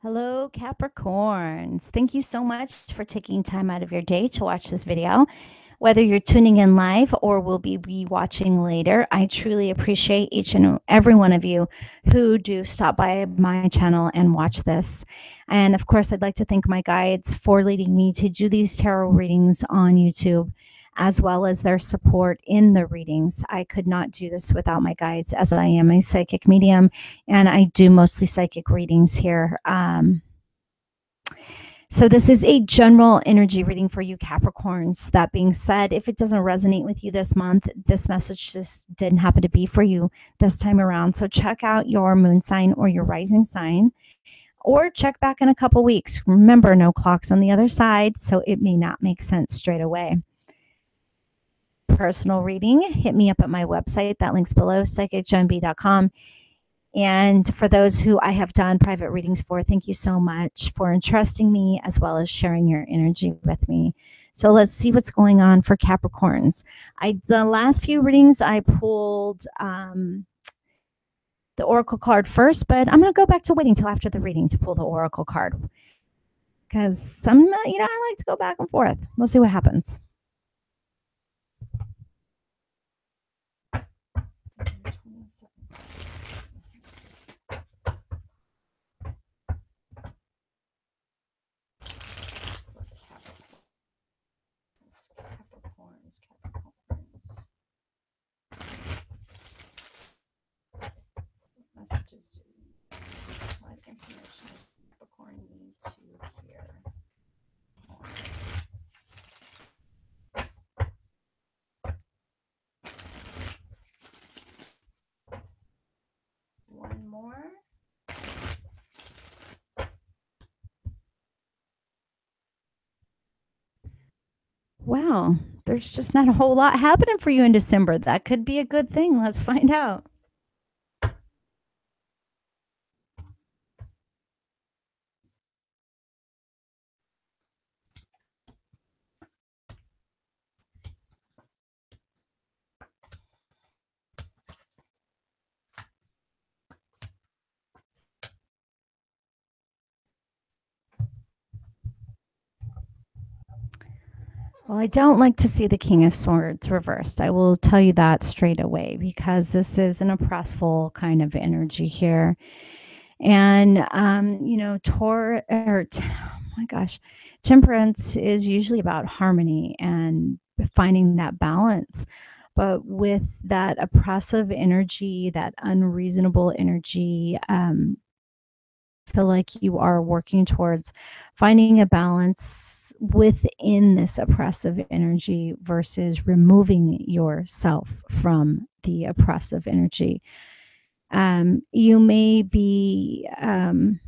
Hello, Capricorns. Thank you so much for taking time out of your day to watch this video. Whether you're tuning in live or will be rewatching later, I truly appreciate each and every one of you who do stop by my channel and watch this. And of course, I'd like to thank my guides for leading me to do these tarot readings on YouTube, as well as their support in the readings. I could not do this without my guides, as I am a psychic medium and I do mostly psychic readings here. So this is a general energy reading for you Capricorns. That being said, if it doesn't resonate with you this month, this message just didn't happen to be for you this time around. So check out your moon sign or your rising sign, or check back in a couple weeks. Remember, no clocks on the other side, so it may not make sense straight away. Personal reading, hit me up at my website. That link's below, psychicjohnb.com. And for those who I have done private readings for, thank you so much for entrusting me as well as sharing your energy with me. So let's see what's going on for Capricorns. The last few readings I pulled the Oracle card first, but I'm going to go back to waiting till after the reading to pull the Oracle card, because I like to go back and forth. Let's see what happens. Messages do what information Capricorn need to hear. One more. Wow, there's just not a whole lot happening for you in December. That could be a good thing. Let's find out. Well, I don't like to see the King of Swords reversed. I will tell you that straight away, because this is an oppressful kind of energy here. And, Temperance is usually about harmony and finding that balance. But with that oppressive energy, that unreasonable energy, feel like you are working towards finding a balance within this oppressive energy versus removing yourself from the oppressive energy. You may be in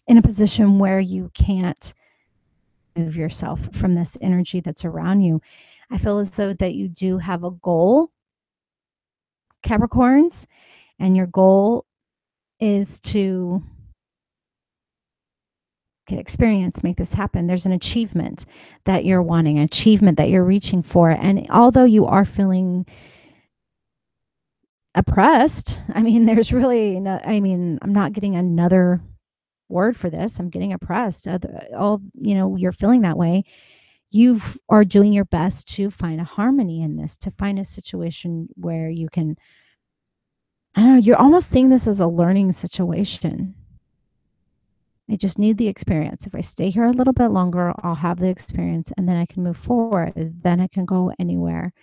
a position where you can't move yourself from this energy that's around you. I feel as though that you do have a goal, Capricorns, and your goal is to get experience, make this happen. There's an achievement that you're wanting, an achievement that you're reaching for. And although you are feeling oppressed, there's really no, I'm not getting another word for this. I'm getting oppressed. You're feeling that way. You are doing your best to find a harmony in this, to find a situation where you can, you're almost seeing this as a learning situation. I just need the experience. If I stay here a little bit longer, I'll have the experience, and then I can move forward. Then I can go anywhere.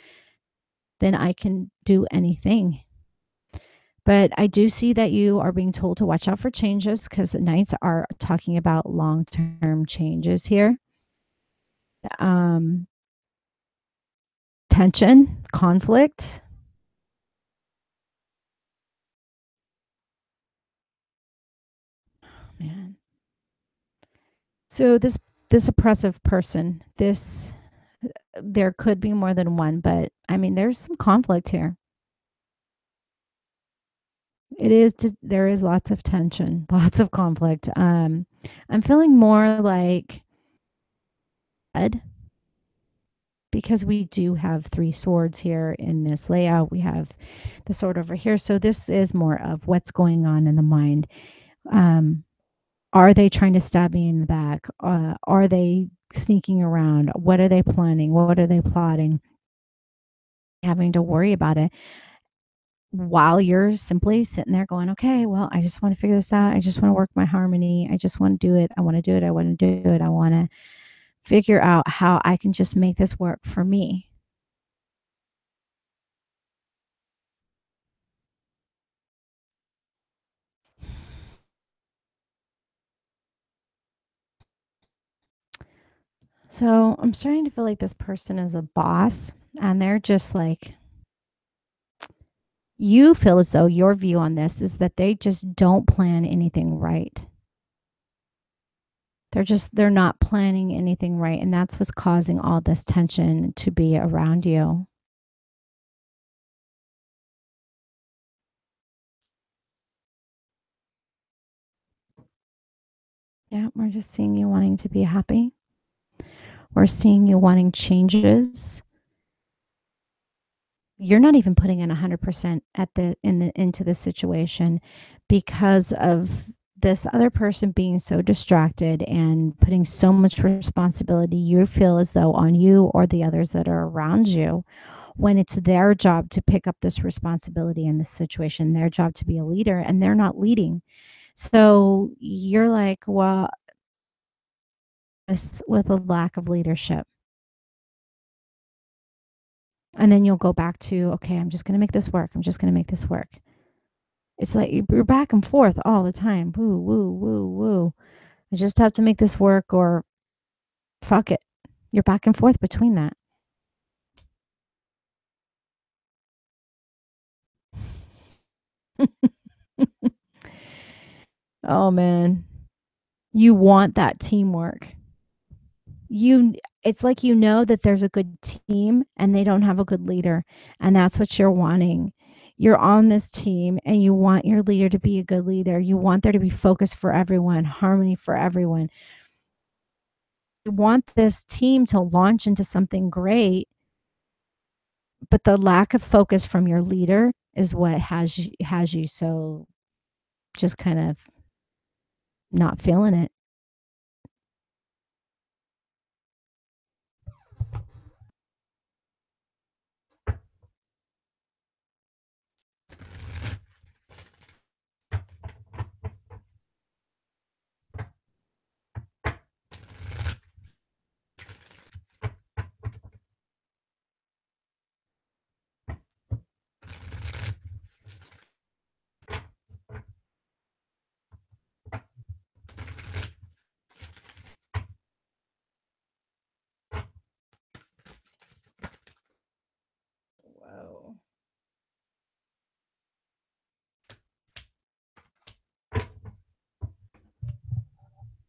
Then I can do anything. But I do see that you are being told to watch out for changes, because Knights are talking about long-term changes here. Tension, conflict. Oh, man. So this oppressive person, there could be more than one, but there's some conflict here. There is lots of tension, lots of conflict. I'm feeling more like because we do have 3 swords here in this layout. We have the sword over here. So this is more of what's going on in the mind. Are they trying to stab me in the back? Are they sneaking around? What are they planning? What are they plotting? Having to worry about it while you're simply sitting there going, okay, well, I just want to figure this out. I just want to work my harmony. I just want to do it. I want to do it. I want to do it. I want to figure out how I can just make this work for me. So I'm starting to feel like this person is a boss and they're just like, you feel as though your view on this is that they just don't plan anything right. They're not planning anything right. And that's what's causing all this tension to be around you. Yeah, we're just seeing you wanting to be happy. We're seeing you wanting changes. You're not even putting in 100% into the situation because of this other person being so distracted and putting so much responsibility you feel as though on you or the others that are around you, when it's their job to pick up this responsibility in this situation, their job to be a leader, and they're not leading. So you're like, well, this with a lack of leadership. And then you'll go back to, okay, I'm just going to make this work. I'm just going to make this work. It's like you're back and forth all the time. Woo, woo, woo, woo. I just have to make this work or fuck it. You're back and forth between that. Oh man. You want that teamwork. You it's like you know that there's a good team and they don't have a good leader, and that's what you're wanting. You're on this team and you want your leader to be a good leader. You want there to be focus for everyone, harmony for everyone. You want this team to launch into something great, but the lack of focus from your leader is what has you so just kind of not feeling it. Whoa.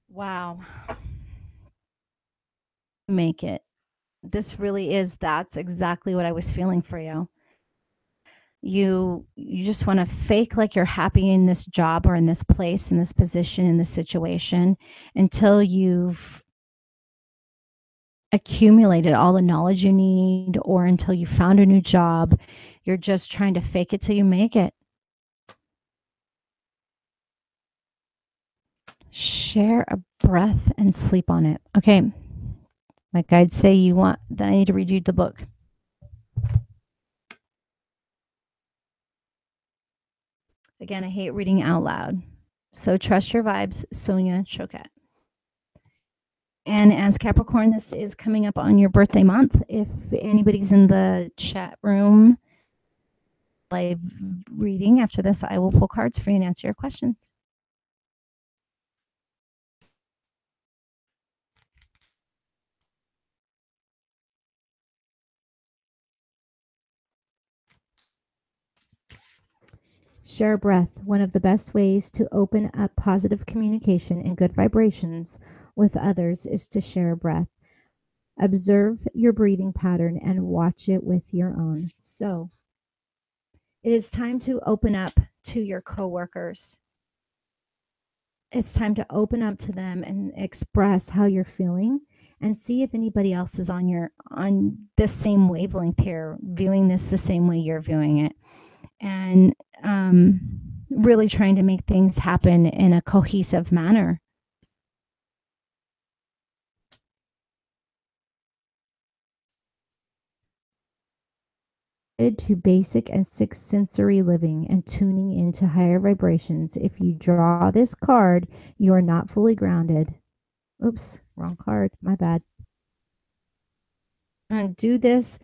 Wow. Make it. This really is that's exactly what I was feeling for you. You just want to fake like you're happy in this job or in this place, in this position, in this situation until you've accumulated all the knowledge you need or until you found a new job. You're just trying to fake it till you make it. Share a breath and sleep on it. Okay. My guides say you want that I need to read you the book. Again, I hate reading out loud. So trust your vibes, Sonia Choquette. And as Capricorn, this is coming up on your birthday month. If anybody's in the chat room live reading after this, I will pull cards for you and answer your questions. Share a breath. One of the best ways to open up positive communication and good vibrations with others is to share a breath. Observe your breathing pattern and watch it with your own. So it is time to open up to your coworkers. It's time to open up to them and express how you're feeling and see if anybody else is on this same wavelength here, viewing this the same way you're viewing it. And really trying to make things happen in a cohesive manner. To basic and sixth sensory living and tuning into higher vibrations. If you draw this card, you are not fully grounded. Oops, wrong card. My bad. Do this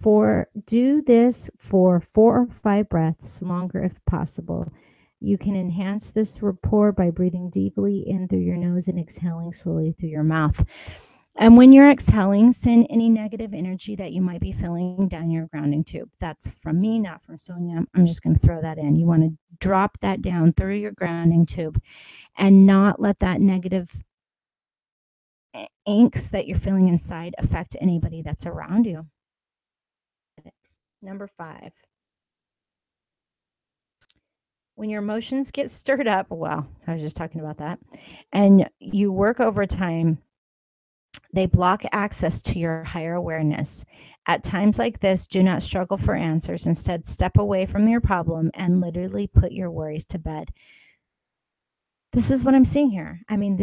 for 4 or 5 breaths longer if possible. You can enhance this rapport by breathing deeply in through your nose and exhaling slowly through your mouth. And when you're exhaling, send any negative energy that you might be feeling down your grounding tube. That's from me, not from Sonia. I'm just going to throw that in. You want to drop that down through your grounding tube and not let that negative angst that you're feeling inside affect anybody that's around you. Number 5. When your emotions get stirred up, well, I was just talking about that, and you work overtime, they block access to your higher awareness. At times like this, do not struggle for answers. Instead, step away from your problem and literally put your worries to bed. This is what I'm seeing here. I mean,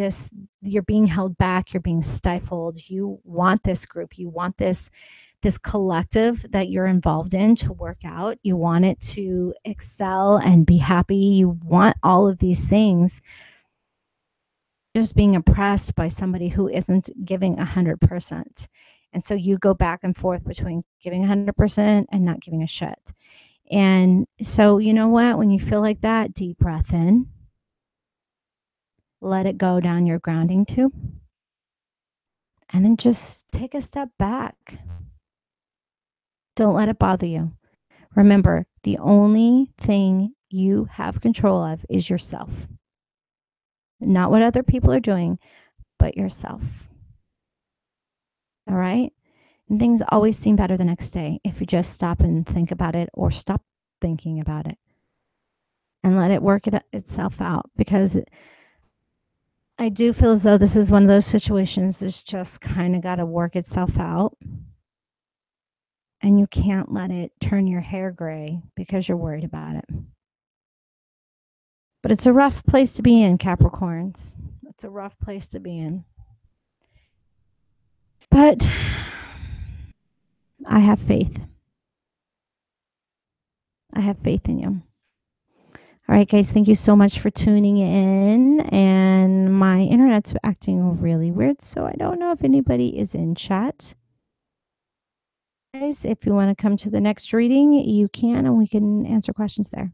you're being held back, you're being stifled. You want this group, you want this collective that you're involved in to work out. You want it to excel and be happy. You want all of these things. Just being oppressed by somebody who isn't giving 100%. And so you go back and forth between giving 100% and not giving a shit. And so, you know what? When you feel like that, deep breath in, let it go down your grounding tube, and then just take a step back. Don't let it bother you. Remember, the only thing you have control of is yourself. Not what other people are doing, but yourself. All right? And things always seem better the next day if you just stop and think about it, or stop thinking about it and let it work itself out. Because I do feel as though this is one of those situations that's just kind of got to work itself out. And you can't let it turn your hair gray because you're worried about it. But it's a rough place to be in, Capricorns. It's a rough place to be in. But I have faith. I have faith in you. All right, guys, thank you so much for tuning in. And my internet's acting really weird, so I don't know if anybody is in chat. Guys, if you want to come to the next reading, you can, and we can answer questions there.